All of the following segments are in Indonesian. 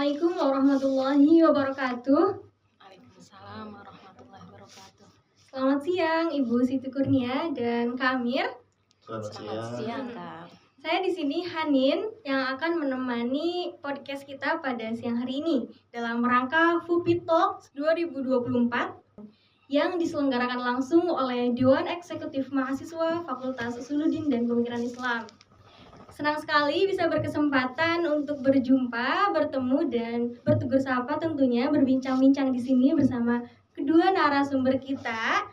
Assalamualaikum warahmatullahi wabarakatuh. Waalaikumsalam warahmatullahi wabarakatuh. Selamat siang Ibu Siti Kurnia dan Kak Amir. Selamat siang, Kak. Saya di sini Hanin yang akan menemani podcast kita pada siang hari ini dalam rangka FUPI Talks 2024 yang diselenggarakan langsung oleh Dewan Eksekutif Mahasiswa Fakultas Usuluddin dan Pemikiran Islam. Senang sekali bisa berkesempatan untuk berjumpa, bertemu, dan bertegur sapa tentunya berbincang-bincang di sini bersama kedua narasumber kita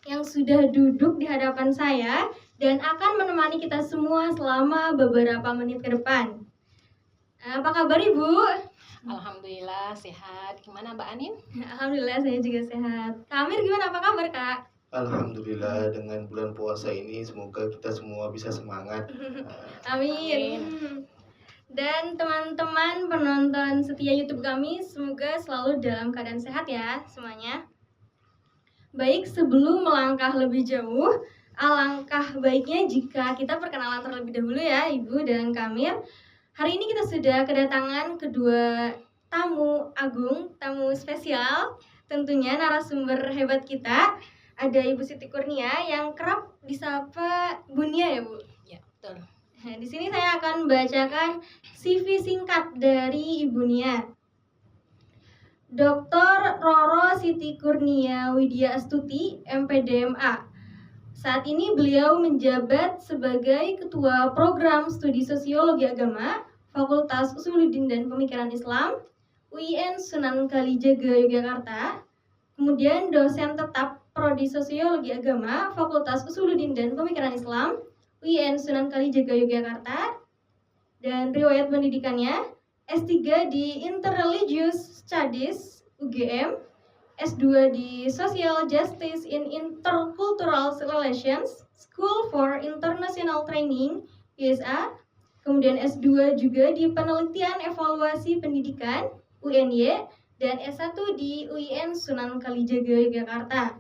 yang sudah duduk di hadapan saya dan akan menemani kita semua selama beberapa menit ke depan. Apa kabar Ibu? Alhamdulillah sehat. Gimana Mbak Anin? Alhamdulillah saya juga sehat. Kak Amir gimana, apa kabar Kak? Alhamdulillah, dengan bulan puasa ini semoga kita semua bisa semangat. Amin. Dan teman-teman penonton setia YouTube kami, semoga selalu dalam keadaan sehat ya semuanya. Baik, sebelum melangkah lebih jauh, alangkah baiknya jika kita perkenalan terlebih dahulu ya Ibu dan Kamir. Hari ini kita sudah kedatangan kedua tamu agung, tamu spesial, tentunya narasumber hebat kita. Ada Ibu Siti Kurnia yang kerap disapa Bunia ya Bu? Ya, betul. Nah, di sini saya akan membacakan CV singkat dari Ibu Nia. Dr. Roro Siti Kurnia Widya Astuti, MPDMA. Saat ini beliau menjabat sebagai Ketua Program Studi Sosiologi Agama, Fakultas Usuluddin dan Pemikiran Islam, UIN Sunan Kalijaga, Yogyakarta. Kemudian dosen tetap Prodi Sosiologi Agama, Fakultas Usuluddin dan Pemikiran Islam, UIN Sunan Kalijaga, Yogyakarta. Dan riwayat pendidikannya S3 di Interreligious Studies, UGM, S2 di Social Justice in Intercultural Relations, School for International Training, USA. Kemudian S2 juga di Penelitian Evaluasi Pendidikan, UNY, dan S1 di UIN Sunan Kalijaga, Yogyakarta.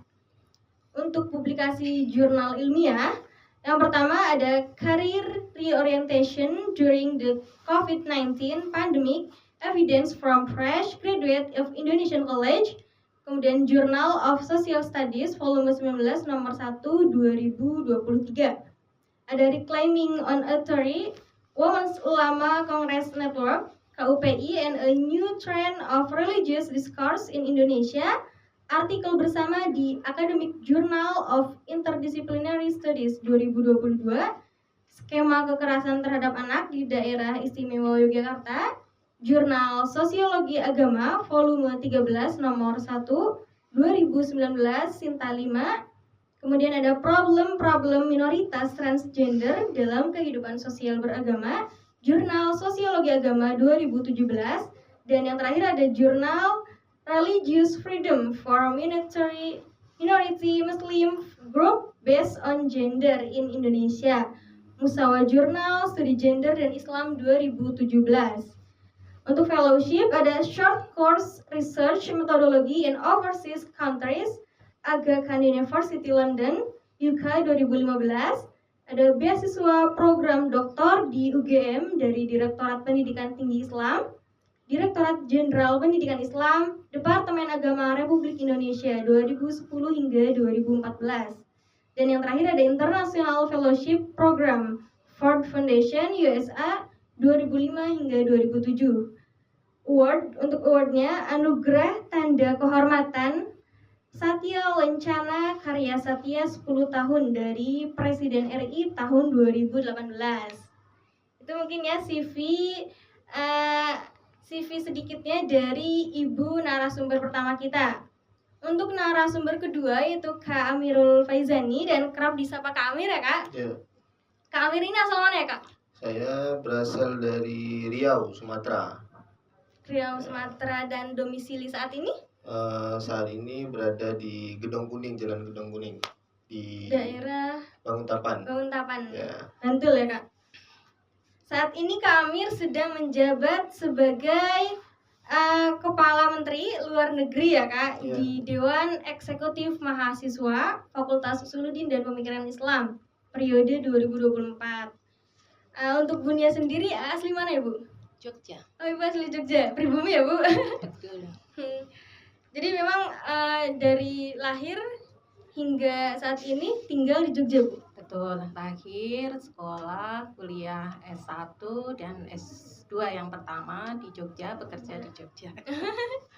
Untuk publikasi jurnal ilmiah, yang pertama ada Career Reorientation During the COVID-19 Pandemic, Evidence from Fresh Graduate of Indonesian College. Kemudian Journal of Social Studies volume 19 nomor 1 2023. Ada Reclaiming on Authority, Women's Ulama Congress Network, KUPI, and a New Trend of Religious Discourse in Indonesia. Artikel bersama di Academic Journal of Interdisciplinary Studies 2022, Skema Kekerasan Terhadap Anak di Daerah Istimewa Yogyakarta, Jurnal Sosiologi Agama volume 13 nomor 1 2019 Sinta 5. Kemudian ada Problem-Problem Minoritas Transgender dalam Kehidupan Sosial Beragama, Jurnal Sosiologi Agama 2017. Dan yang terakhir ada Jurnal Religious Freedom for Minority Muslim Group Based on Gender in Indonesia, Musawa Jurnal Studi Gender dan Islam 2017. Untuk fellowship ada Short Course Research Methodology in Overseas Countries, Aga Khan University London, UK 2015. Ada beasiswa program doktor di UGM dari Direktorat Pendidikan Tinggi Islam, Direktorat Jenderal Pendidikan Islam, Departemen Agama Republik Indonesia 2010 hingga 2014. Dan yang terakhir ada International Fellowship Program, Ford Foundation USA 2005 hingga 2007. Untuk awardnya Anugerah Tanda Kehormatan Satya Lencana Karya Satya 10 tahun dari Presiden RI tahun 2018. Itu mungkin ya CV sedikitnya dari Ibu narasumber pertama kita. Untuk narasumber kedua yaitu Kak Amirul Faizani dan kerap disapa Kak Amir ya Kak? Ya. Kak Amir ini asal mana ya Kak? Saya berasal dari Riau, Sumatera. Riau, Sumatera, dan domisili saat ini? Saat ini berada di Gedong Kuning, Jalan Gedong Kuning di Daerah Banguntapan. Ya. Bantul ya Kak? Saat ini Kak Amir sedang menjabat sebagai Kepala Menteri Luar Negeri ya Kak, Ya. di Dewan Eksekutif Mahasiswa Fakultas Usuluddin dan Pemikiran Islam periode 2024. Untuk Bunia sendiri asli mana ya Bu? Jogja. Oh, Ibu asli Jogja, pribumi ya, Bu? Betul. Jadi memang dari lahir hingga saat ini tinggal di Jogja, Bu? Betul, lahir, sekolah, kuliah S1 dan S2 yang pertama di Jogja, bekerja di Jogja.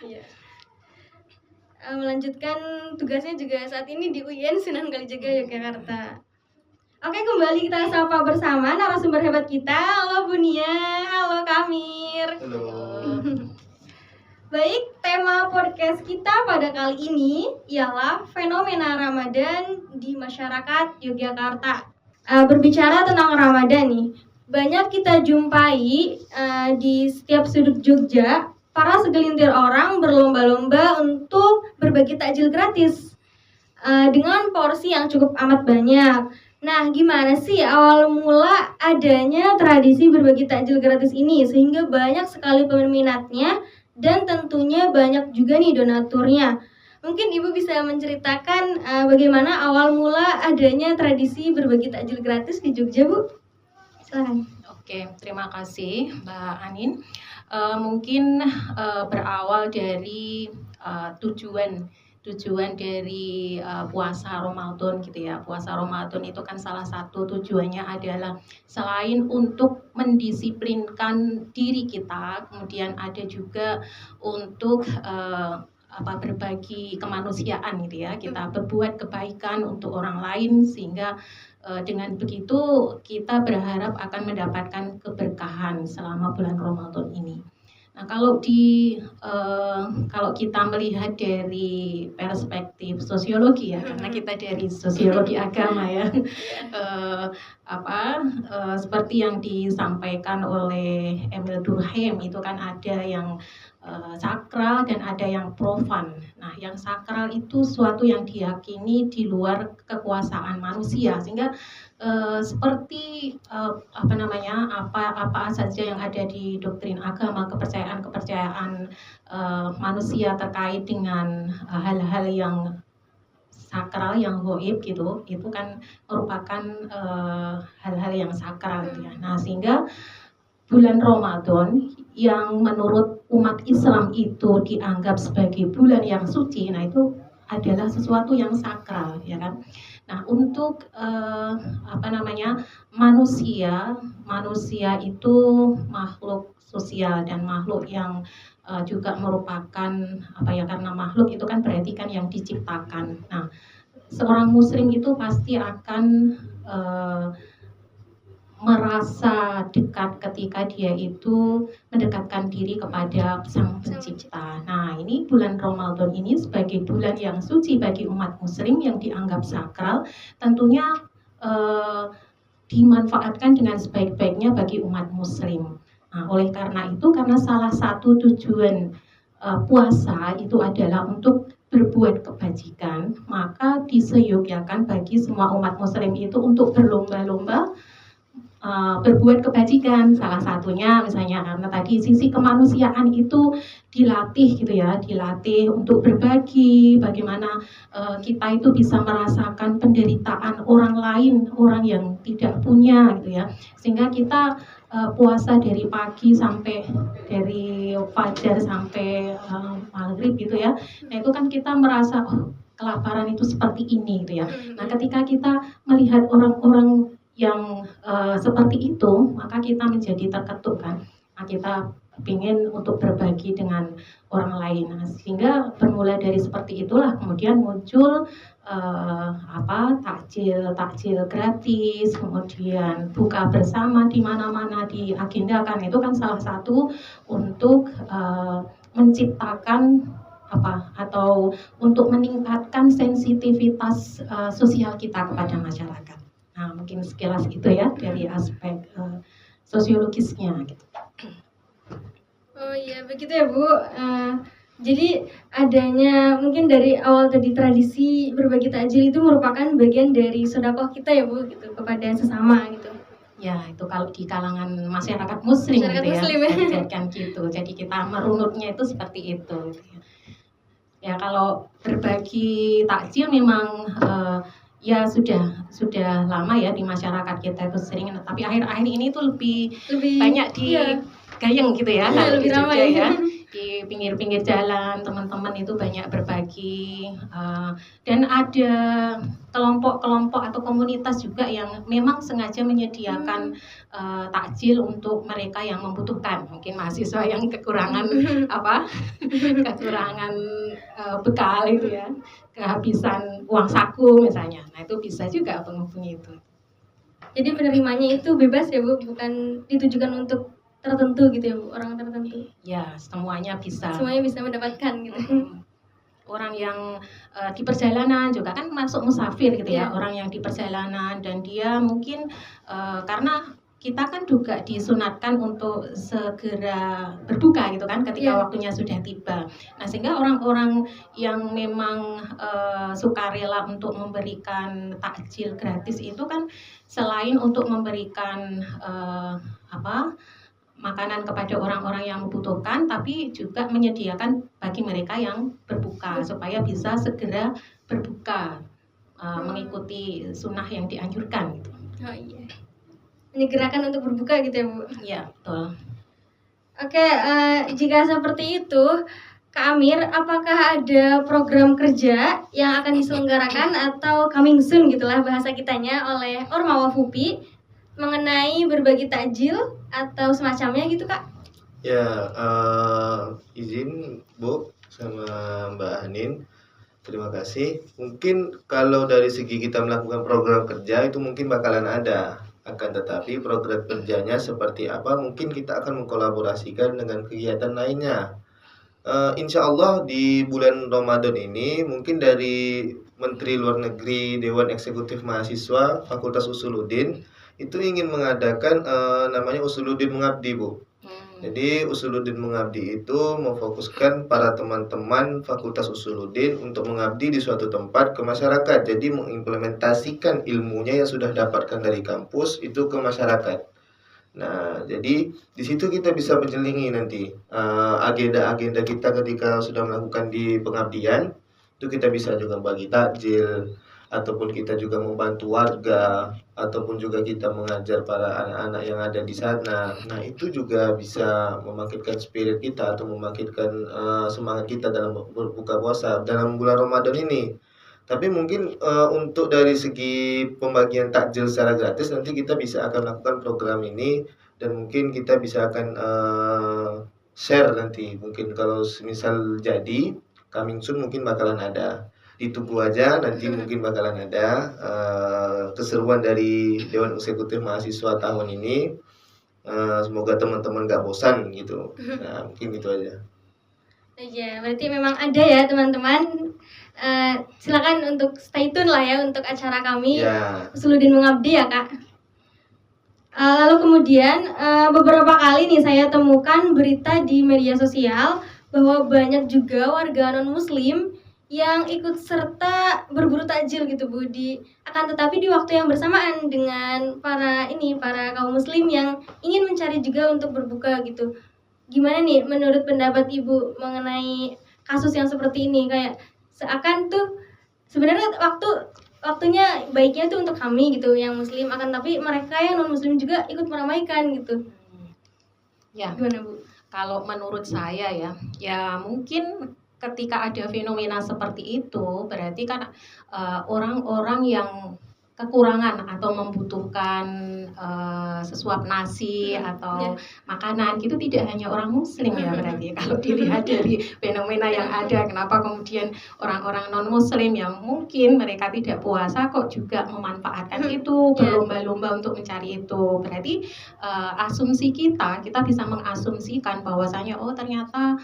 Iya. Melanjutkan tugasnya juga saat ini di UIN Sunan Kalijaga, Yogyakarta. Oke, kembali kita sapa bersama narasumber hebat kita. Halo Bu Nia, halo Kamir. Halo. Baik, tema podcast kita pada kali ini ialah fenomena Ramadan di masyarakat Yogyakarta. Berbicara tentang Ramadan nih, banyak kita jumpai di setiap sudut Jogja, para segelintir orang berlomba-lomba untuk berbagi takjil gratis dengan porsi yang cukup amat banyak. Nah, gimana sih awal mula adanya tradisi berbagi takjil gratis ini sehingga banyak sekali peminatnya dan tentunya banyak juga nih donaturnya. Mungkin Ibu bisa menceritakan bagaimana awal mula adanya tradisi berbagi takjil gratis di Jogja, Bu? Silakan. Oke, terima kasih Mbak Anin. Mungkin berawal dari tujuan dari puasa Ramadan gitu ya. Puasa Ramadan itu kan salah satu tujuannya adalah selain untuk mendisiplinkan diri kita, kemudian ada juga untuk berbagi kemanusiaan gitu ya. Kita berbuat kebaikan untuk orang lain sehingga dengan begitu kita berharap akan mendapatkan keberkahan selama bulan Ramadan ini. Nah, kalau kita melihat dari perspektif sosiologi ya, karena kita dari sosiologi agama ya, seperti yang disampaikan oleh Emil Durkheim itu kan ada yang sakral dan ada yang profan. Nah, yang sakral itu suatu yang diyakini di luar kekuasaan manusia, sehingga seperti apa saja yang ada di doktrin agama, kepercayaan manusia terkait dengan hal-hal yang sakral, yang gaib gitu, itu kan merupakan hal-hal yang sakral gitu ya. Nah, sehingga bulan Ramadan yang menurut umat Islam itu dianggap sebagai bulan yang suci, nah itu adalah sesuatu yang sakral, ya kan? Nah, untuk manusia itu makhluk sosial dan makhluk yang juga merupakan karena makhluk itu kan berarti kan yang diciptakan. Nah, seorang muslim itu pasti akan merasa dekat ketika dia itu mendekatkan diri kepada Sang Pencipta. Nah, ini bulan Ramadan ini sebagai bulan yang suci bagi umat muslim yang dianggap sakral, tentunya dimanfaatkan dengan sebaik-baiknya bagi umat muslim. Nah, oleh karena itu, karena salah satu tujuan puasa itu adalah untuk berbuat kebajikan, maka diseyogyakan bagi semua umat muslim itu untuk berlomba-lomba berbuat kebajikan. Salah satunya misalnya karena tadi sisi kemanusiaan itu dilatih gitu ya, dilatih untuk berbagi, bagaimana kita itu bisa merasakan penderitaan orang lain, orang yang tidak punya gitu ya, sehingga kita puasa dari pagi sampai dari fajar sampai maghrib gitu ya. Nah, itu kan kita merasa kelaparan itu seperti ini gitu ya. Nah, ketika kita melihat orang-orang yang seperti itu, maka kita menjadi terketuk kan. Nah, kita ingin untuk berbagi dengan orang lain. Nah, sehingga bermula dari seperti itulah kemudian muncul takjil gratis, kemudian buka bersama di mana-mana diagendakan. Itu kan salah satu untuk menciptakan atau untuk meningkatkan sensitivitas sosial kita kepada masyarakat. Nah, mungkin sekilas itu ya dari aspek sosiologisnya gitu. Oh iya, begitu ya Bu. Jadi adanya mungkin dari awal tadi tradisi berbagi takjil itu merupakan bagian dari sedekah kita ya Bu, gitu, kepada sesama gitu. Ya, itu kalau di kalangan masyarakat muslim gitu ya. Kan gitu. Jadi kita merunutnya itu seperti itu gitu ya. Ya, kalau berbagi takjil memang ya sudah lama ya di masyarakat kita itu sering, tapi akhir-akhir ini tuh lebih banyak gayeng gitu ya, kalau lebih di Jogja ramai ya. Di pinggir-pinggir jalan teman-teman itu banyak berbagi, dan ada kelompok-kelompok atau komunitas juga yang memang sengaja menyediakan takjil untuk mereka yang membutuhkan, mungkin mahasiswa yang kekurangan kekurangan bekal itu ya, kehabisan uang saku misalnya. Nah itu bisa juga menghubungi itu. Jadi penerimanya itu bebas ya Bu, bukan ditujukan untuk tertentu gitu ya Bu, orang tertentu. Ya, semuanya bisa. Semuanya bisa mendapatkan gitu. Orang yang di perjalanan juga kan masuk musafir gitu ya, Iya. orang yang di perjalanan dan dia mungkin karena kita kan juga disunatkan untuk segera berbuka gitu kan ketika Iya. waktunya sudah tiba. Nah sehingga orang-orang yang memang sukarela untuk memberikan takjil gratis itu kan selain untuk memberikan makanan kepada orang-orang yang membutuhkan, tapi juga menyediakan bagi mereka yang berbuka supaya bisa segera berbuka, mengikuti sunnah yang dianjurkan gitu. Oh iya. Menyegerakan untuk berbuka gitu ya Bu. Iya, betul. Oke, jika seperti itu, Kak Amir, apakah ada program kerja yang akan diselenggarakan atau coming soon gitulah bahasa kitanya oleh Ormawa FUPI mengenai berbagi takjil atau semacamnya gitu Kak? Ya, izin Bu sama Mbak Hanin, terima kasih. Mungkin kalau dari segi kita melakukan program kerja itu mungkin bakalan ada, akan tetapi program kerjanya seperti apa mungkin kita akan mengkolaborasikan dengan kegiatan lainnya. Insya Allah di bulan Ramadan ini mungkin dari Menteri Luar Negeri, Dewan Eksekutif Mahasiswa Fakultas Usuluddin itu ingin mengadakan namanya Usuluddin Mengabdi Bu. Jadi Usuluddin Mengabdi itu memfokuskan para teman-teman Fakultas Usuluddin untuk mengabdi di suatu tempat ke masyarakat. Jadi mengimplementasikan ilmunya yang sudah dapatkan dari kampus itu ke masyarakat. Nah, jadi di situ kita bisa menyelingi nanti agenda-agenda kita ketika sudah melakukan di pengabdian. Itu kita bisa juga bagi takjil, ataupun kita juga membantu warga, ataupun juga kita mengajar para anak-anak yang ada di sana. Nah, itu juga bisa membangkitkan spirit kita atau membangkitkan semangat kita dalam berbuka puasa dalam bulan Ramadan ini. Tapi mungkin untuk dari segi pembagian takjil secara gratis nanti kita bisa akan lakukan program ini dan mungkin kita bisa akan share nanti. Mungkin kalau misal jadi coming soon mungkin bakalan ada. Ditunggu aja nanti mungkin bakalan ada keseruan dari Dewan Eksekutif Mahasiswa tahun ini. Semoga teman-teman gak bosan gitu. Nah mungkin gitu aja. Ya, berarti memang ada ya teman-teman. Silakan untuk stay tune lah ya untuk acara kami Usuluddin Mengabdi ya Kak. Lalu kemudian beberapa kali nih saya temukan berita di media sosial bahwa banyak juga warga non muslim yang ikut serta berburu takjil gitu Bu, akan tetapi di waktu yang bersamaan dengan para kaum muslim yang ingin mencari juga untuk berbuka gitu. Gimana nih menurut pendapat Ibu mengenai kasus yang seperti ini? Kayak seakan tuh sebenarnya waktunya baiknya tuh untuk kami gitu yang muslim, akan tapi mereka yang non muslim juga ikut meramaikan gitu. Ya. Gimana Bu? Kalau menurut saya ya mungkin ketika ada fenomena seperti itu berarti kan orang-orang yang kekurangan atau membutuhkan sesuap nasi atau makanan gitu tidak hanya orang muslim ya berarti kalau dilihat dari fenomena yang ada, kenapa kemudian orang-orang non muslim yang mungkin mereka tidak puasa kok juga memanfaatkan itu, berlomba-lomba untuk mencari itu. Berarti asumsi kita bisa mengasumsikan bahwasanya oh ternyata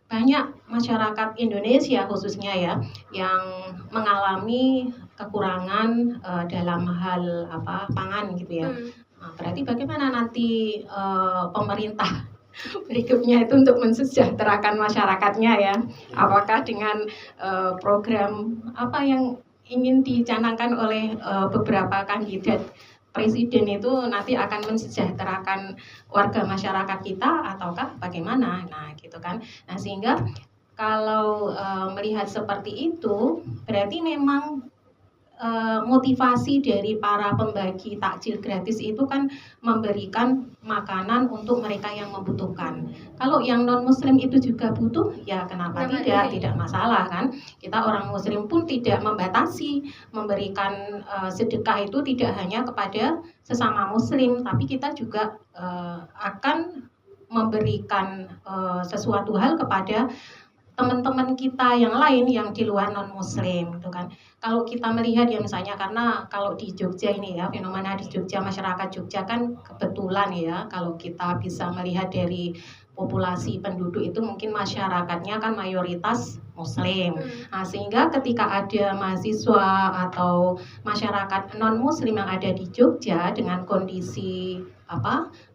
banyak masyarakat Indonesia khususnya ya yang mengalami kekurangan dalam hal pangan gitu ya. Nah, berarti bagaimana nanti pemerintah berikutnya itu untuk mensejahterakan masyarakatnya ya? Apakah dengan program apa yang ingin dicanangkan oleh beberapa kandidat presiden itu nanti akan mensejahterakan warga masyarakat kita ataukah bagaimana? Nah, gitu kan. Nah, sehingga kalau melihat seperti itu berarti memang motivasi dari para pembagi takjil gratis itu kan memberikan makanan untuk mereka yang membutuhkan. Kalau yang non muslim itu juga butuh, ya kenapa tidak? Tidak masalah kan? Kita orang muslim pun tidak membatasi memberikan sedekah itu tidak hanya kepada sesama muslim, tapi kita juga akan memberikan sesuatu hal kepada teman-teman kita yang lain yang di luar non muslim gitu kan. Kalau kita melihat ya misalnya, karena kalau di Jogja ini ya, fenomena di Jogja, masyarakat Jogja kan kebetulan ya, kalau kita bisa melihat dari populasi penduduk itu mungkin masyarakatnya kan mayoritas muslim. Nah, sehingga ketika ada mahasiswa atau masyarakat non muslim yang ada di Jogja dengan kondisi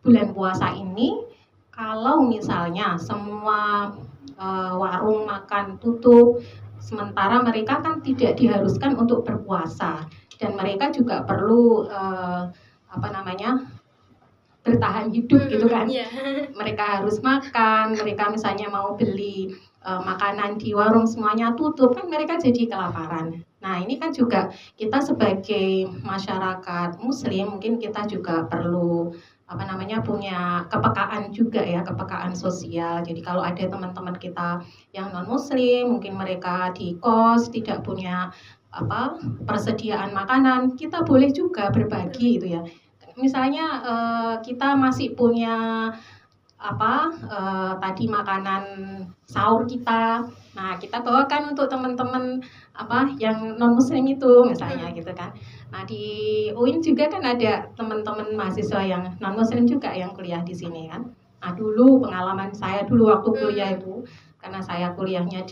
bulan puasa ini, kalau misalnya semua warung makan tutup, sementara mereka kan tidak diharuskan untuk berpuasa dan mereka juga perlu bertahan hidup gitu kan. Mereka harus makan, mereka misalnya mau beli makanan di warung semuanya tutup, kan mereka jadi kelaparan. Nah, ini kan juga kita sebagai masyarakat muslim mungkin kita juga perlu punya kepekaan juga ya, kepekaan sosial. Jadi kalau ada teman-teman kita yang non muslim, mungkin mereka di kos tidak punya persediaan makanan, kita boleh juga berbagi gitu ya. Misalnya kita masih punya tadi makanan sahur kita, nah kita bawakan untuk teman-teman yang non muslim itu misalnya gitu kan. Nah di UIN juga kan ada teman-teman mahasiswa yang non muslim juga yang kuliah di sini kan. Nah dulu pengalaman saya dulu waktu kuliah itu, karena saya kuliahnya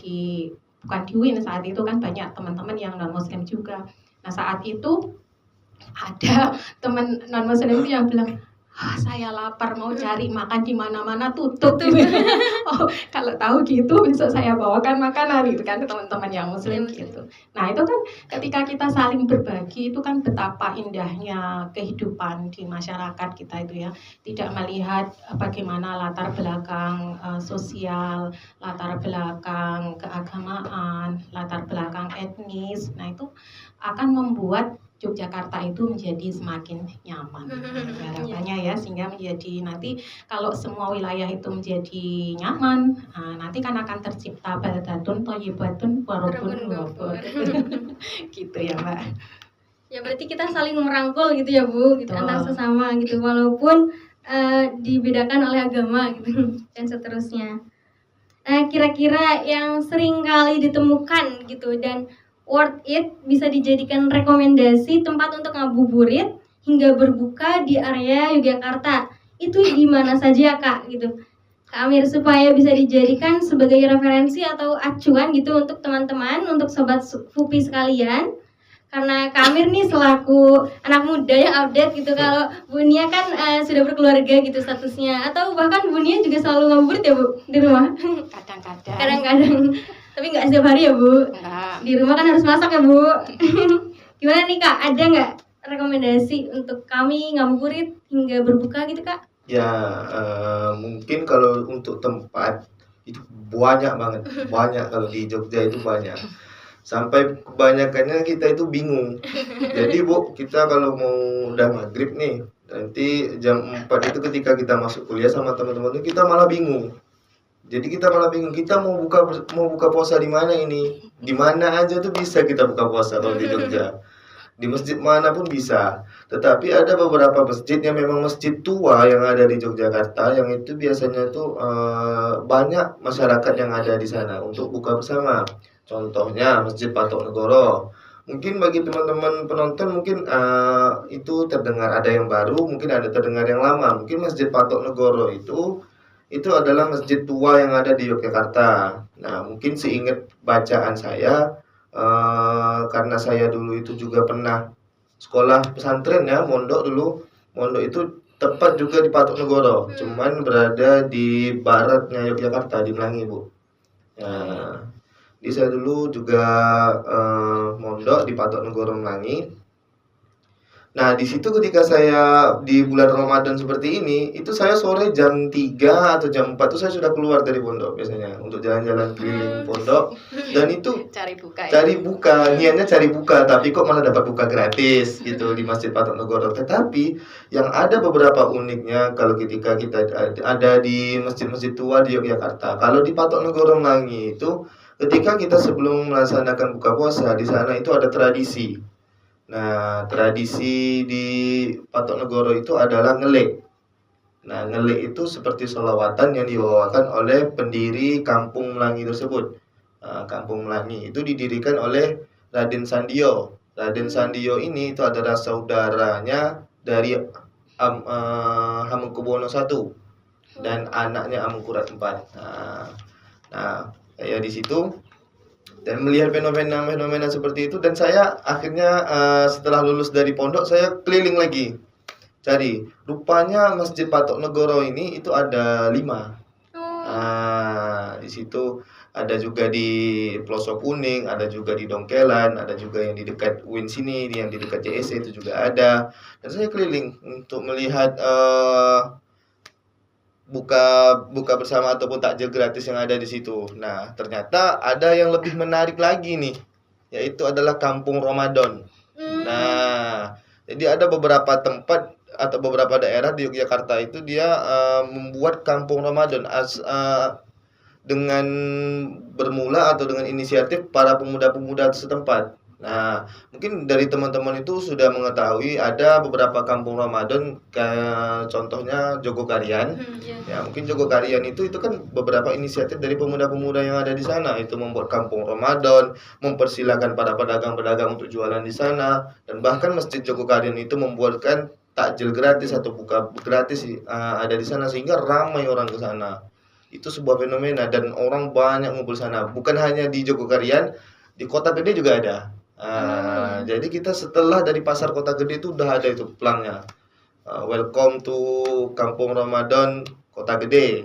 bukan di UIN saat itu kan, banyak teman-teman yang non muslim juga. Nah saat itu ada teman non muslim itu yang bilang, saya lapar mau cari makan di mana-mana tutup. Oh, kalau tahu gitu bisa saya bawakan makanan gitu kan ke teman-teman yang muslim gitu. Nah, itu kan ketika kita saling berbagi itu kan betapa indahnya kehidupan di masyarakat kita itu ya. Tidak melihat bagaimana latar belakang sosial, latar belakang keagamaan, latar belakang etnis. Nah, itu akan membuat Yogyakarta itu menjadi semakin nyaman harapannya ya, sehingga menjadi nanti kalau semua wilayah itu menjadi nyaman, nanti kan akan tercipta baldatun thayyibatun wa rabbun ghafur. Gitu ya Mbak. Ya berarti kita saling merangkul gitu ya Bu, gitu, antar sesama gitu, walaupun dibedakan oleh agama gitu dan seterusnya. Kira-kira yang sering kali ditemukan gitu dan worth it bisa dijadikan rekomendasi tempat untuk ngabuburit hingga berbuka di area Yogyakarta, itu di mana saja Kak gitu, Kak Amir, supaya bisa dijadikan sebagai referensi atau acuan gitu untuk teman-teman, untuk sobat FUPI sekalian. Karena Kak Amir nih selaku anak muda yang update gitu, kalau Bu Nia kan sudah berkeluarga gitu statusnya, atau bahkan Bu Nia juga selalu ngabuburit ya Bu di rumah? Kadang-kadang. Tapi nggak setiap hari ya Bu? Enggak. Di rumah kan harus masak ya Bu? Gimana nih Kak, ada nggak rekomendasi untuk kami ngabuburit hingga berbuka gitu Kak? Ya, mungkin kalau untuk tempat itu banyak banget, banyak kalau di Jogja itu banyak. Sampai kebanyakannya kita itu bingung. Jadi Bu, kita kalau mau udah maghrib nih, nanti jam 4 itu ketika kita masuk kuliah sama teman-teman itu kita malah bingung. Jadi kita malah bingung, kita mau buka puasa di mana ini? Di mana aja tuh bisa kita buka puasa kalau di Jogja. Di masjid mana pun bisa. Tetapi ada beberapa masjid yang memang masjid tua yang ada di Yogyakarta, yang itu biasanya tuh banyak masyarakat yang ada di sana untuk buka bersama. Contohnya Masjid Patok Negoro. Mungkin bagi teman-teman penonton mungkin itu terdengar ada yang baru, mungkin ada terdengar yang lama. Mungkin Masjid Patok Negoro itu adalah masjid tua yang ada di Yogyakarta. Nah, mungkin seingat bacaan saya, karena saya dulu itu juga pernah sekolah pesantren ya, mondok dulu. Mondok itu tepat juga di Patok Negoro, cuman berada di baratnya Yogyakarta, di Melangi Bu. Nah, di saya dulu juga mondok di Patok Negoro Melangi. Nah, di situ ketika saya di bulan Ramadan seperti ini, itu saya sore jam 3 atau jam 4 itu saya sudah keluar dari pondok biasanya untuk jalan-jalan keliling pondok, dan itu Cari buka ya. cari buka, niatnya cari buka, tapi kok malah dapat buka gratis gitu di Masjid Patok Negoro. Tetapi yang ada beberapa uniknya kalau ketika kita ada di masjid-masjid tua di Yogyakarta, kalau di Patok Negoro Melangi itu ketika kita sebelum melaksanakan buka puasa di sana itu ada tradisi. Nah, tradisi di Patok Negoro itu adalah ngelek. Nah, ngelek itu seperti sholawatan yang dibawakan oleh pendiri Kampung Melangi tersebut. Kampung Melangi itu didirikan oleh Raden Sandio. Raden Sandio ini itu adalah saudaranya dari Hamengkubuwono I dan anaknya Amengkurat IV. Nah, saya di situ dan melihat fenomena seperti itu, dan saya akhirnya setelah lulus dari pondok saya keliling lagi cari. Rupanya Masjid Patok Negoro ini itu ada 5. Di situ ada juga di Pelosok Kuning, ada juga di Dongkelan, ada juga yang di dekat UIN sini, yang di dekat JSC itu juga ada. Dan saya keliling untuk melihat buka bersama ataupun takjil gratis yang ada di situ. Nah, ternyata ada yang lebih menarik lagi nih, yaitu adalah Kampung Ramadan. Nah, jadi ada beberapa tempat atau beberapa daerah di Yogyakarta itu dia membuat Kampung Ramadan dengan bermula atau dengan inisiatif para pemuda-pemuda setempat. Nah, mungkin dari teman-teman itu sudah mengetahui ada beberapa kampung Ramadan, kayak contohnya Jogokarian. Ya, mungkin Jogokarian itu kan beberapa inisiatif dari pemuda-pemuda yang ada di sana, itu membuat kampung Ramadan, mempersilahkan para pedagang-pedagang untuk jualan di sana, dan bahkan Masjid Jogokarian itu membuatkan takjil gratis atau buka gratis ada di sana sehingga ramai orang ke sana. Itu sebuah fenomena dan orang banyak ngumpul sana. Bukan hanya di Jogokarian, di Kota Gede juga ada. Jadi kita setelah dari pasar Kota Gede itu udah ada itu pelangnya. Welcome to Kampung Ramadan Kota Gede.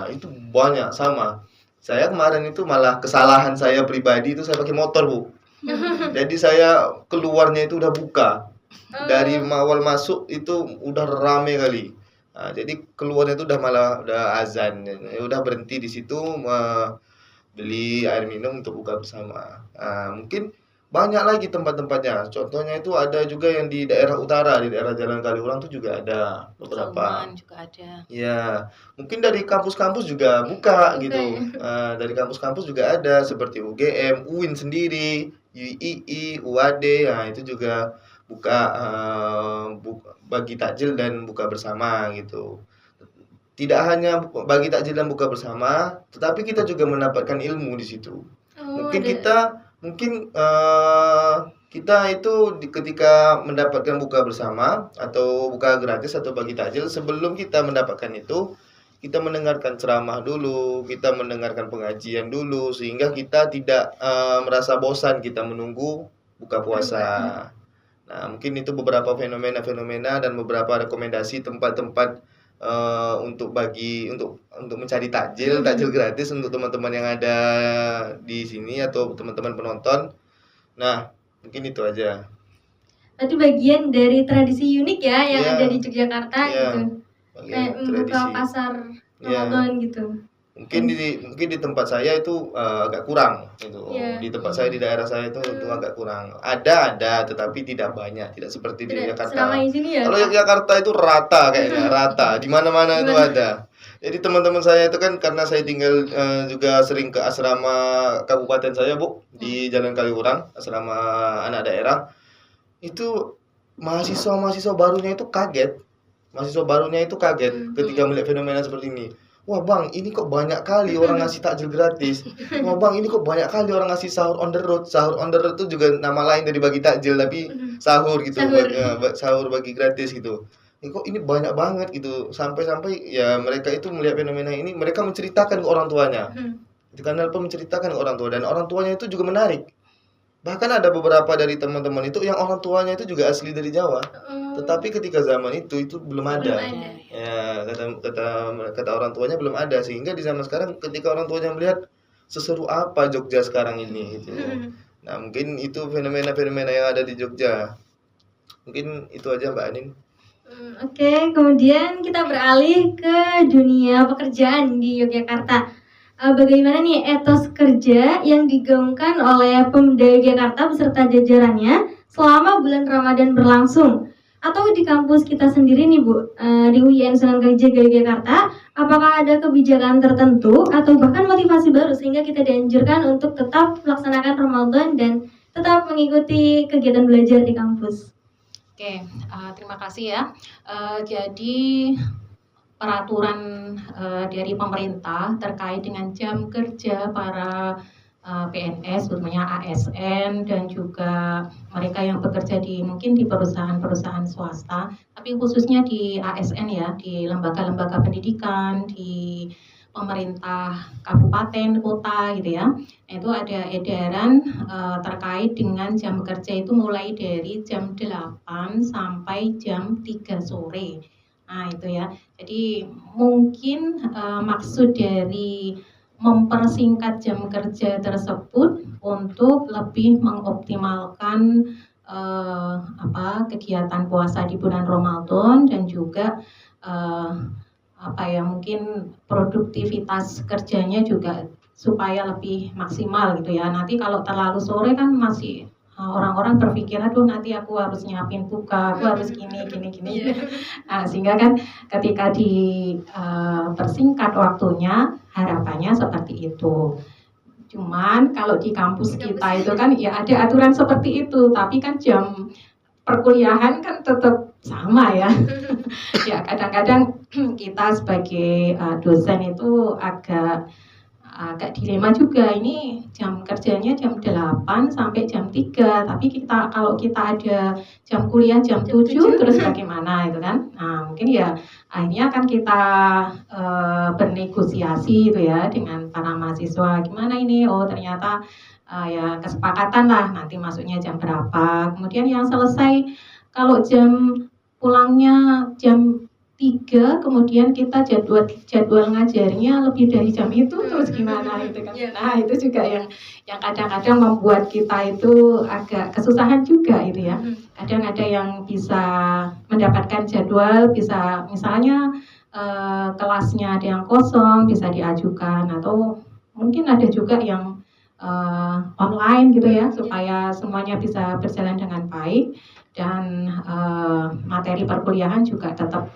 Itu banyak sama. Saya kemarin itu malah kesalahan saya pribadi itu saya pakai motor, Bu. Jadi saya keluarnya itu udah buka. Dari awal masuk itu udah rame kali. Jadi keluarnya itu udah azan. Udah berhenti di situ beli air minum untuk buka bersama. Mungkin banyak lagi tempat-tempatnya. Contohnya itu ada juga yang di daerah utara, di daerah Jalan Kaliurang itu juga ada beberapa. Salman juga ada. Ya, mungkin dari kampus-kampus juga buka gitu. Dari kampus-kampus juga ada seperti UGM, UIN sendiri, UII, UAD. Nah, itu juga buka bagi takjil dan buka bersama gitu. Tidak hanya bagi takjil dan buka bersama, tetapi kita juga mendapatkan ilmu di situ. Mungkin kita itu ketika mendapatkan buka bersama atau buka gratis atau bagi takjil, sebelum kita mendapatkan itu kita mendengarkan ceramah dulu, kita mendengarkan pengajian dulu sehingga kita tidak merasa bosan kita menunggu buka puasa. Nah, mungkin itu beberapa fenomena dan beberapa rekomendasi tempat-tempat untuk mencari takjil gratis untuk teman-teman yang ada di sini atau teman-teman penonton. Nah, mungkin itu aja. Tadi bagian dari tradisi unik ya yang ada di Yogyakarta gitu. Kayak membuka pasar Ramadan gitu. Mungkin di tempat saya itu agak kurang gitu. Di tempat saya di daerah saya itu agak kurang. Ada tetapi tidak banyak, tidak seperti di Jakarta. Kalau Yogyakarta itu rata kayaknya, rata. Di mana-mana itu ada. Jadi teman-teman saya itu kan karena saya tinggal juga sering ke asrama kabupaten saya, Bu, di Jalan Kaliurang, asrama anak daerah. Itu mahasiswa barunya itu kaget. Ketika melihat fenomena seperti ini. Wah bang, ini kok banyak kali orang ngasih takjil gratis. Wah bang, ini kok banyak kali orang ngasih sahur on the road. Sahur on the road itu juga nama lain dari bagi takjil, tapi sahur gitu, sahur bagi gratis gitu. Ini banyak banget gitu. Sampai-sampai ya mereka itu melihat fenomena ini, mereka menceritakan ke orang tuanya. Di kanal pun menceritakan ke orang tua, dan orang tuanya itu juga menarik. Bahkan ada beberapa dari teman-teman itu yang orang tuanya itu juga asli dari Jawa. Tetapi ketika zaman itu belum ada. Ya, kata orang tuanya belum ada, sehingga di zaman sekarang ketika orang tuanya melihat seseru apa Jogja sekarang ini gitu. Nah, mungkin itu fenomena-fenomena yang ada di Jogja. Mungkin itu aja Mbak Anin. Oke, kemudian kita beralih ke dunia pekerjaan di Yogyakarta. Bagaimana nih etos kerja yang digaungkan oleh Pemda Yogyakarta beserta jajarannya selama bulan Ramadan berlangsung? Atau di kampus kita sendiri nih Bu, di UIN Sunan Kalijaga Yogyakarta, apakah ada kebijakan tertentu atau bahkan motivasi baru sehingga kita dianjurkan untuk tetap melaksanakan Ramadan dan tetap mengikuti kegiatan belajar di kampus? Oke, terima kasih ya. Jadi peraturan dari pemerintah terkait dengan jam kerja para PNS, terutama ASN dan juga mereka yang bekerja mungkin di perusahaan-perusahaan swasta, tapi khususnya di ASN ya, di lembaga-lembaga pendidikan, di pemerintah kabupaten, kota gitu ya. Itu ada edaran terkait dengan jam kerja itu mulai dari jam 8 sampai jam 3 sore. Nah, itu ya. Jadi mungkin maksud dari mempersingkat jam kerja tersebut untuk lebih mengoptimalkan kegiatan puasa di bulan Ramadan dan juga mungkin produktivitas kerjanya juga supaya lebih maksimal gitu ya. Nanti kalau terlalu sore kan masih orang-orang berpikir, aduh nanti aku harus nyiapin buka, aku harus gini. Nah, sehingga kan ketika dipersingkat waktunya, harapannya seperti itu. Cuman kalau di kampus kita itu kan ya ada aturan seperti itu, tapi kan jam perkuliahan kan tetap sama ya. Ya kadang-kadang kita sebagai dosen itu agak dilema juga, ini jam kerjanya jam 8 sampai jam 3, tapi kalau kita ada jam kuliah jam 7 terus bagaimana itu kan. Nah, mungkin ya akhirnya kan kita bernegosiasi itu ya dengan para mahasiswa, gimana ini, oh ternyata ya kesepakatan lah nanti masuknya jam berapa, kemudian yang selesai kalau jam pulangnya jam 3, kemudian kita jadwal ngajarnya lebih dari jam itu, terus gimana gitu kan. Nah, itu juga yang kadang-kadang membuat kita itu agak kesusahan juga itu ya. Kadang ada yang bisa mendapatkan jadwal, bisa misalnya kelasnya ada yang kosong, bisa diajukan, atau mungkin ada juga yang online gitu ya, supaya semuanya bisa berjalan dengan baik dan materi perkuliahan juga tetap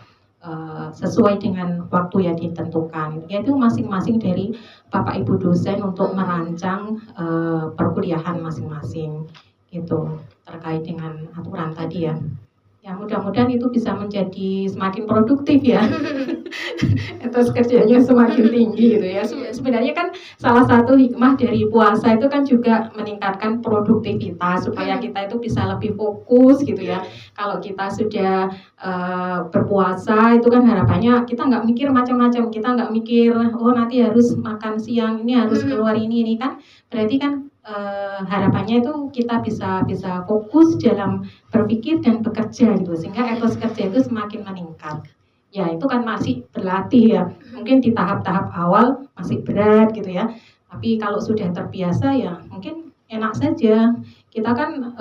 sesuai dengan waktu yang ditentukan. Yaitu masing-masing dari Bapak Ibu dosen untuk merancang perkuliahan masing-masing gitu, terkait dengan aturan tadi ya. Ya mudah-mudahan itu bisa menjadi semakin produktif ya. Etos kerjanya semakin tinggi gitu ya. Sebenarnya kan salah satu hikmah dari puasa itu kan juga meningkatkan produktivitas supaya kita itu bisa lebih fokus gitu ya. Kalau kita sudah berpuasa itu kan harapannya kita nggak mikir macam-macam, kita nggak mikir oh nanti harus makan siang ini, harus keluar ini kan, berarti kan harapannya itu kita bisa fokus dalam berpikir dan bekerja gitu, sehingga etos kerja itu semakin meningkat. Ya itu kan masih berlatih ya, mungkin di tahap-tahap awal masih berat gitu ya, tapi kalau sudah terbiasa ya mungkin enak saja. Kita kan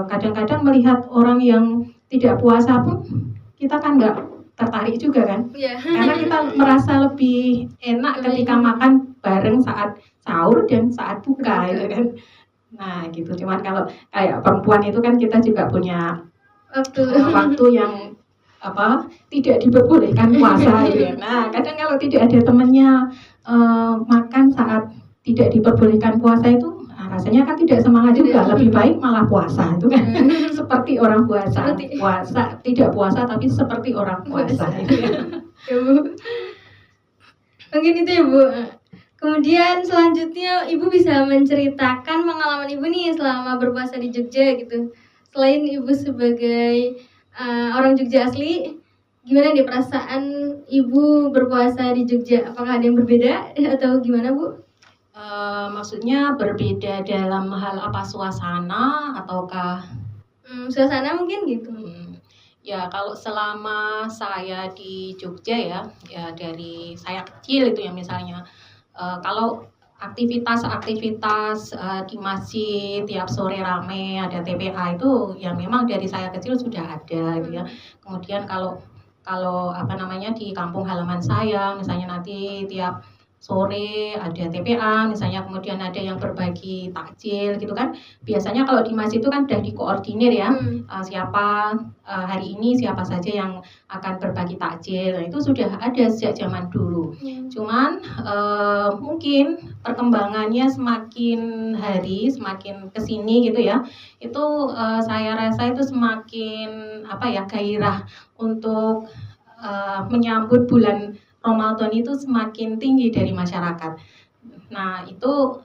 kadang-kadang melihat orang yang tidak puasa pun kita kan nggak tertarik juga kan, karena kita merasa lebih enak ketika makan bareng saat sahur dan saat buka gitu kan. Nah gitu, cuman kalau kayak perempuan itu kan kita juga punya waktu yang tidak diperbolehkan puasa gitu ya. Nah kadang kalau tidak ada temannya makan saat tidak diperbolehkan puasa itu rasanya kan tidak semangat juga, lebih baik malah puasa itu kan. Seperti orang puasa tidak puasa tapi seperti orang puasa gitu ya. Mungkin itu ya Bu. Kemudian selanjutnya Ibu bisa menceritakan pengalaman Ibu nih selama berpuasa di Jogja gitu. Selain Ibu sebagai orang Jogja asli, gimana nih perasaan Ibu berpuasa di Jogja? Apakah ada yang berbeda atau gimana Bu? Maksudnya berbeda dalam hal apa, suasana ataukah? Suasana mungkin gitu. Ya kalau selama saya di Jogja ya dari saya kecil itu ya misalnya, kalau aktivitas di masjid tiap sore rame, ada TPA itu yang memang dari saya kecil sudah ada gitu ya. Kemudian kalau apa namanya di kampung halaman saya misalnya nanti tiap sore ada TPA misalnya, kemudian ada yang berbagi takjil gitu kan. Biasanya kalau di masjid itu kan sudah dikoordinir ya, siapa hari ini siapa saja yang akan berbagi takjil. Nah, itu sudah ada sejak zaman dulu. Cuman mungkin perkembangannya semakin hari semakin kesini gitu ya, itu saya rasa itu semakin apa ya, gairah untuk menyambut bulan Ramadan itu semakin tinggi dari masyarakat. Nah, itu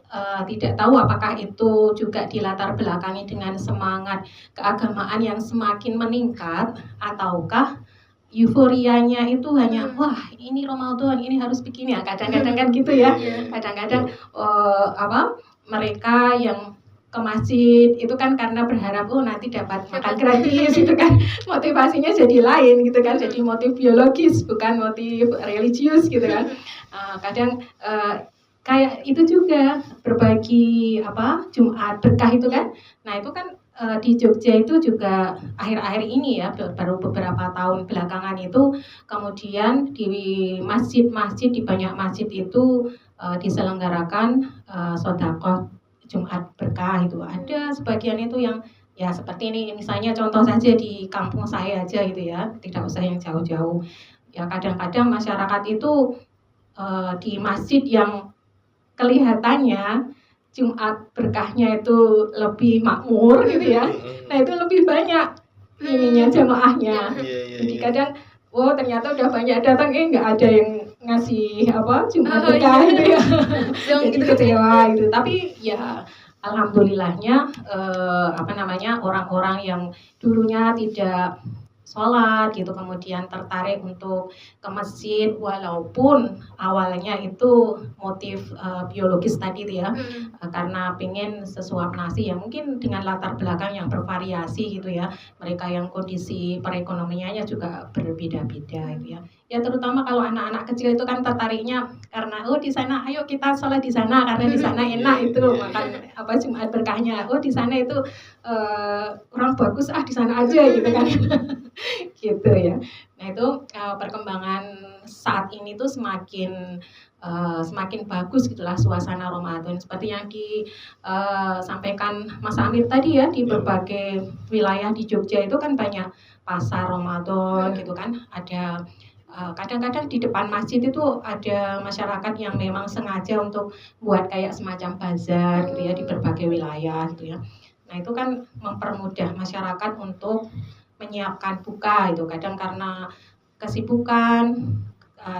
tidak tahu apakah itu juga dilatar belakangi dengan semangat keagamaan yang semakin meningkat, ataukah euforianya itu hanya wah ini Ramadan ini harus begini ya, kadang-kadang kan gitu ya. Kadang-kadang mereka yang ke masjid itu kan karena berharap nanti dapat makan gratis gitu kan, motivasinya jadi lain gitu kan, jadi motif biologis bukan motif religius gitu kan. Kadang kayak itu juga berbagi Jumat berkah itu kan. Nah itu kan di Jogja itu juga akhir-akhir ini ya, baru beberapa tahun belakangan itu, kemudian di masjid-masjid, di banyak masjid itu diselenggarakan sedekah Jumat berkah itu. Ada sebagian itu yang ya seperti ini, misalnya contoh saja di kampung saya aja gitu ya, tidak usah yang jauh-jauh. Ya kadang-kadang masyarakat itu di masjid yang kelihatannya Jumat berkahnya itu lebih makmur gitu ya. Nah itu lebih banyak ininya jamaahnya. Jadi kadang ternyata udah banyak datang nggak ada yang ngasih Jumat berkah gitu ya. Jadi kecewa gitu. Tapi ya alhamdulillahnya orang-orang yang dulunya tidak sholat gitu kemudian tertarik untuk ke masjid, walaupun awalnya itu motif biologis tadi itu ya, karena pengen sesuap nasi ya, mungkin dengan latar belakang yang bervariasi gitu ya, mereka yang kondisi perekonomiannya juga berbeda-beda gitu ya. Ya terutama kalau anak-anak kecil itu kan tertariknya karena di sana ayo kita sholat di sana karena di sana enak itu makan Jumat berkahnya, di sana itu kurang bagus di sana aja gitu kan. Gitu ya. Nah itu perkembangan saat ini tuh semakin bagus gitulah suasana Ramadan, seperti yang disampaikan Mas Amir tadi ya, di berbagai wilayah di Jogja itu kan banyak pasar Ramadan gitu kan. Ada kadang-kadang di depan masjid itu ada masyarakat yang memang sengaja untuk buat kayak semacam bazar gitu ya di berbagai wilayah gitu ya. Nah itu kan mempermudah masyarakat untuk menyiapkan buka itu, kadang karena kesibukan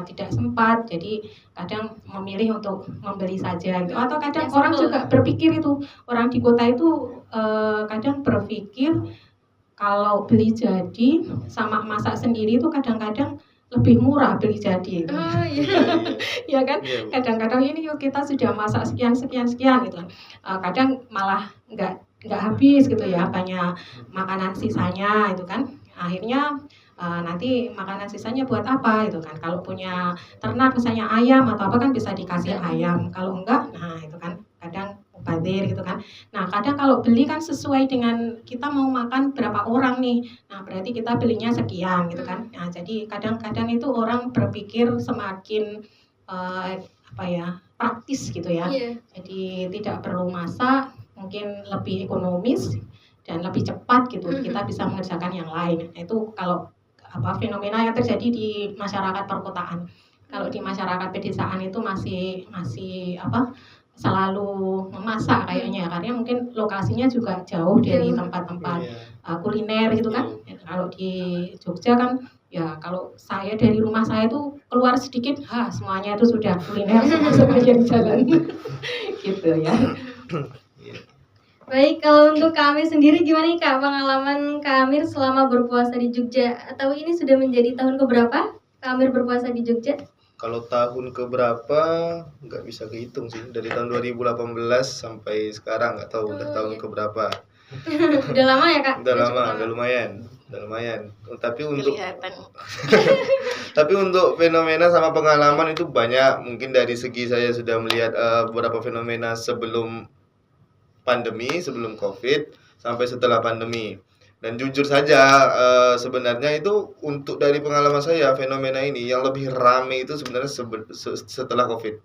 tidak sempat, jadi kadang memilih untuk membeli saja gitu. Atau kadang orang juga berpikir itu, orang di kota itu kadang berpikir kalau beli jadi sama masak sendiri itu kadang-kadang lebih murah beli jadi itu. Ya kan, kadang-kadang ini kita sudah masak sekian gitu. Kadang malah nggak habis gitu ya, banyak makanan sisanya itu kan, akhirnya nanti makanan sisanya buat apa itu kan, kalau punya ternak misalnya ayam atau apa kan bisa dikasih ayam, kalau enggak nah itu kan kadang mubazir gitu kan. Nah kadang kalau beli kan sesuai dengan kita mau makan berapa orang nih, nah berarti kita belinya sekian gitu kan. Nah jadi kadang-kadang itu orang berpikir semakin praktis gitu ya. Jadi tidak perlu masak, mungkin lebih ekonomis dan lebih cepat gitu, kita bisa mengerjakan yang lain. Itu kalau fenomena yang terjadi di masyarakat perkotaan. Kalau di masyarakat pedesaan itu masih selalu memasak kayaknya, karena mungkin lokasinya juga jauh dari tempat-tempat kuliner gitu kan. Kalau di Jogja kan ya, kalau saya dari rumah saya tuh keluar sedikit semuanya itu sudah kuliner semua sepanjang jalan. Gitu ya. Baik, kalau untuk Kak Amir sendiri gimana nih Kak, pengalaman Kak Amir selama berpuasa di Jogja? Atau ini sudah menjadi tahun keberapa Kak Amir berpuasa di Jogja? Kalau tahun keberapa nggak bisa kehitung sih, dari tahun 2018 sampai sekarang nggak tahu udah tahun keberapa. Udah lama ya Kak? Udah lama, udah lumayan. Udah lumayan. Tapi untuk Kelihatan. tapi untuk fenomena sama pengalaman itu banyak. Mungkin dari segi saya sudah melihat beberapa fenomena sebelum pandemi, sebelum Covid sampai setelah pandemi. Dan jujur saja sebenarnya itu untuk dari pengalaman saya fenomena ini yang lebih rame itu sebenarnya setelah Covid.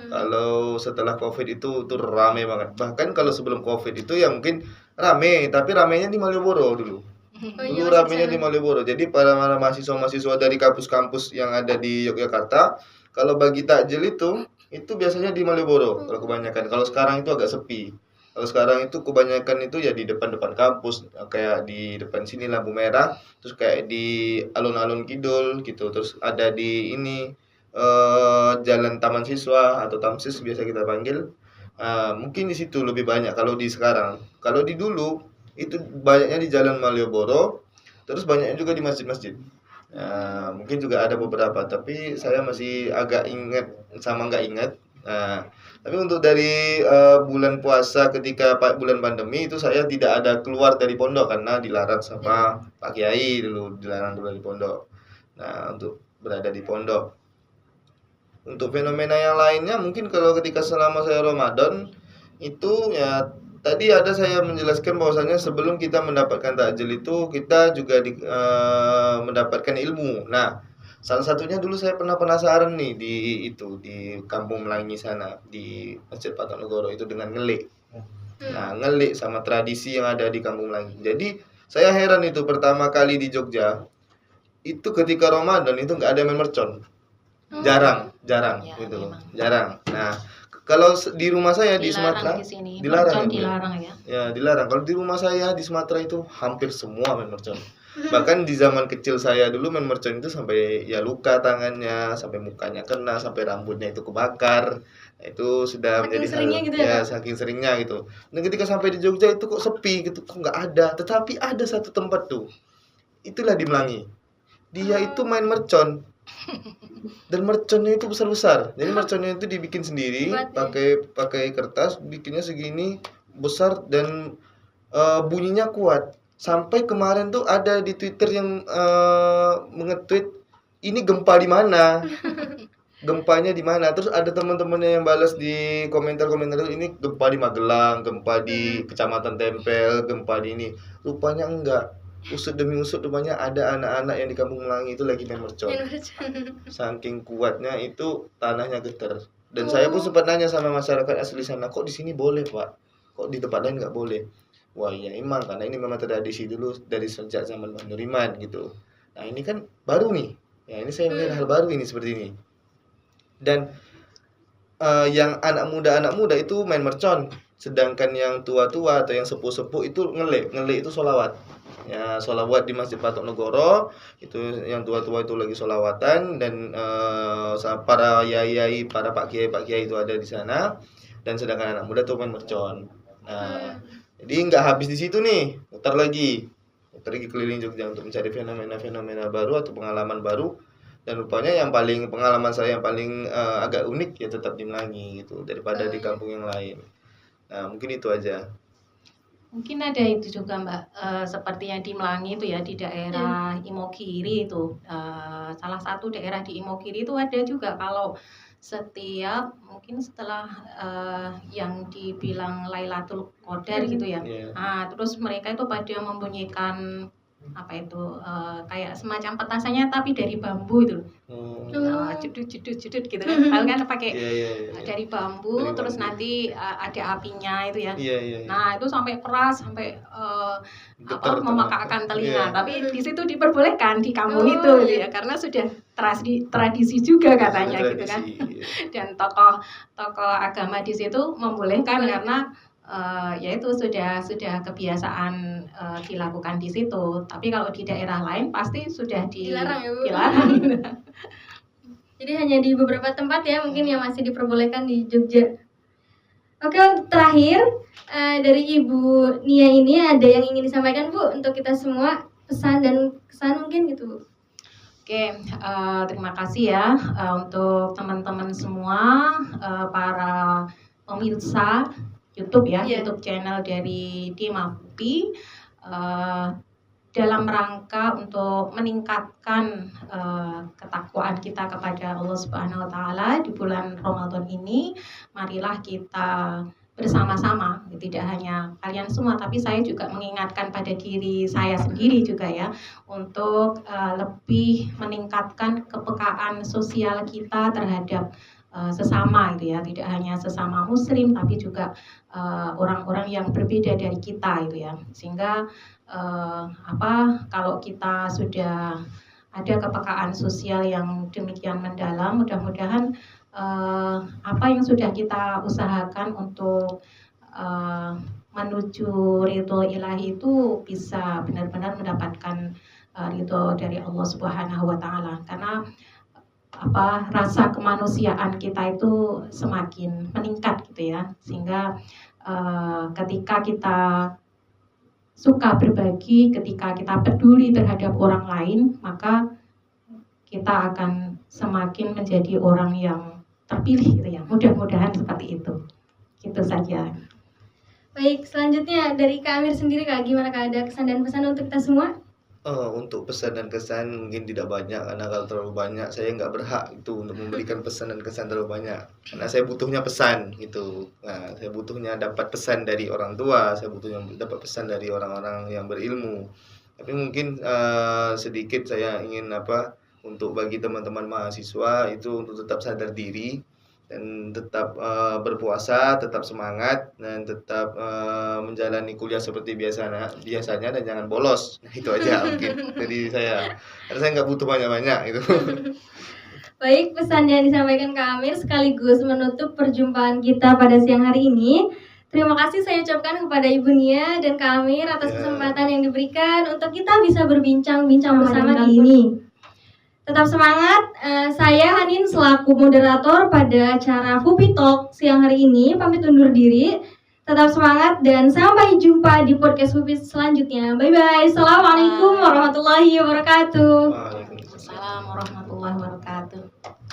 Kalau setelah Covid itu rame banget. Bahkan kalau sebelum Covid itu ya mungkin rame, tapi ramenya di Malioboro dulu. Dulu ramenya di Malioboro. Jadi para mahasiswa-mahasiswa dari kampus-kampus yang ada di Yogyakarta, kalau bagi takjil itu biasanya di Malioboro kalau kebanyakan. Kalau sekarang itu agak sepi. Kalau sekarang itu kebanyakan itu ya di depan-depan kampus, kayak di depan sini lampu merah, terus kayak di alun-alun kidul gitu. Terus ada di ini Jalan Taman Siswa atau Tamsis biasa kita panggil. Mungkin di situ lebih banyak kalau di sekarang. Kalau di dulu itu banyaknya di Jalan Malioboro, terus banyaknya juga di masjid-masjid. Mungkin juga ada beberapa, tapi saya masih agak ingat sama nggak ingat. Tapi untuk dari bulan puasa ketika bulan pandemi itu saya tidak ada keluar dari pondok karena dilarang sama Pak Kiai dulu, dilarang dulu dari pondok. Nah, untuk berada di pondok. Untuk fenomena yang lainnya mungkin kalau ketika selama saya Ramadan itu ya tadi ada saya menjelaskan bahwasanya sebelum kita mendapatkan takjil itu kita juga mendapatkan ilmu. Nah, salah satunya dulu saya pernah penasaran nih di Kampung Melangi sana di Masjid Patok Negoro itu dengan ngelik. Nah, ngelik sama tradisi yang ada di Kampung Melangi. Jadi saya heran itu pertama kali di Jogja itu ketika Ramadan itu nggak ada main mercon. Jarang Ya, gitu loh. memang. Jarang. Nah, kalau di rumah saya di Dilarang Sumatera di sini. dilarang Mercon ya, Bu? dilarang ya. Ya, dilarang. Kalau di rumah saya di Sumatera itu hampir semua main mercon. Bahkan di zaman kecil saya dulu main mercon itu sampai ya luka tangannya, sampai mukanya kena, sampai rambutnya itu kebakar. Nah, itu sudah Saking menjadi seringnya gitu ya, Pak? saking seringnya gitu. Dan ketika sampai di Jogja itu kok sepi gitu, kok nggak ada. Tetapi ada satu tempat tuh. Itulah di Melangi. Dia itu main mercon. Dan merconnya itu besar-besar. Jadi merconnya itu dibikin sendiri, pakai kertas, bikinnya segini besar dan bunyinya kuat. Sampai kemarin tuh ada di Twitter yang nge-tweet ini gempa di mana? Gempanya di mana? Terus ada teman-temannya yang balas di komentar-komentar itu ini gempa di Magelang, gempa di Kecamatan Tempel, gempa di ini. Rupanya enggak. Usut demi usut rupanya ada anak-anak yang di Kampung Melangi itu lagi main mercon. Saking kuatnya itu tanahnya getar. Dan saya pun sempat nanya sama masyarakat asli sana, kok di sini boleh, Pak? Kok di tempat lain nggak boleh? Wah, ya emang karena ini memang tradisi dulu dari sejak zaman Bang Nuriman gitu. Nah, ini kan baru nih. Ya, ini saya melihat hal baru ini seperti ini. Dan yang anak muda itu main mercon, sedangkan yang tua-tua atau yang sepuh-sepuh itu ngelik itu sholawat. Ya, sholawat di Masjid Patok Negoro itu yang tua-tua itu lagi sholawatan dan para yai, para pak kiai itu ada di sana dan sedangkan anak muda tuh main mercon. Nah, jadi nggak habis di situ nih, muter lagi keliling Jogja untuk mencari fenomena-fenomena baru atau pengalaman baru. Dan rupanya pengalaman saya yang paling agak unik ya tetap di Melangi gitu daripada di kampung yang lain. Nah, mungkin itu aja. Mungkin ada itu juga Mbak, seperti yang di Melangi itu ya, di daerah Imogiri itu, salah satu daerah di Imogiri itu ada juga kalau setiap mungkin setelah yang dibilang Lailatul Qadar gitu ya. Nah, terus mereka itu pada membunyikan apa itu kayak semacam petasannya tapi dari bambu itu, jedut gitu kan, kan pakai dari bambu, terus nanti ada apinya itu ya. Nah itu sampai keras sampai memekakkan telinga. Tapi di situ diperbolehkan di kampung itu gitu ya, karena sudah tradisi juga katanya gitu kan. Dan tokoh agama di situ membolehkan karena yaitu sudah kebiasaan dilakukan di situ. Tapi kalau di daerah lain pasti sudah dilarang ya, Bu? Dilarang. Jadi hanya di beberapa tempat ya mungkin yang masih diperbolehkan di Jogja. Oke, terakhir dari Ibu Nia ini ada yang ingin disampaikan, Bu, untuk kita semua, pesan dan kesan mungkin gitu, Bu. Oke, terima kasih ya untuk teman-teman semua, para pemirsa YouTube ya, YouTube channel dari Dimapupi. dalam rangka untuk meningkatkan ketakwaan kita kepada Allah Subhanahu wa taala di bulan Ramadan ini, marilah kita bersama-sama, tidak hanya kalian semua, tapi saya juga mengingatkan pada diri saya sendiri juga ya, untuk lebih meningkatkan kepekaan sosial kita terhadap sesama gitu ya, tidak hanya sesama muslim tapi juga orang-orang yang berbeda dari kita gitu ya, sehingga kalau kita sudah ada kepekaan sosial yang demikian mendalam, mudah-mudahan apa yang sudah kita usahakan untuk menuju ridho ilahi itu bisa benar-benar mendapatkan ridho dari Allah Subhanahu wa taala, karena rasa kemanusiaan kita itu semakin meningkat gitu ya, sehingga ketika kita suka berbagi, ketika kita peduli terhadap orang lain, maka kita akan semakin menjadi orang yang terpilih gitu ya. Mudah-mudahan seperti itu. Gitu saja. Baik, selanjutnya dari Kak Amir sendiri Kak, gimana Kak, ada kesan dan pesan untuk kita semua? Untuk pesan dan kesan mungkin tidak banyak, karena kalau terlalu banyak saya nggak berhak itu untuk memberikan pesan dan kesan terlalu banyak, karena saya butuhnya pesan gitu. Nah, saya butuhnya dapat pesan dari orang tua, saya butuhnya dapat pesan dari orang-orang yang berilmu. Tapi mungkin sedikit saya ingin untuk bagi teman-teman mahasiswa itu untuk tetap sadar diri dan tetap berpuasa, tetap semangat, dan tetap menjalani kuliah seperti biasanya dan jangan bolos. Nah, itu aja mungkin dari saya. Karena saya nggak butuh banyak-banyak itu. Baik, pesan yang disampaikan Kak Amir sekaligus menutup perjumpaan kita pada siang hari ini. Terima kasih saya ucapkan kepada Ibu Nia dan Kak Amir atas kesempatan yang diberikan untuk kita bisa berbincang-bincang bersama di ini. Tetap semangat, saya Hanin selaku moderator pada acara Fupi Talk siang hari ini pamit undur diri. Tetap semangat dan sampai jumpa di podcast Fupi selanjutnya. Bye-bye. Assalamualaikum warahmatullahi wabarakatuh. Waalaikumsalam warahmatullahi wabarakatuh.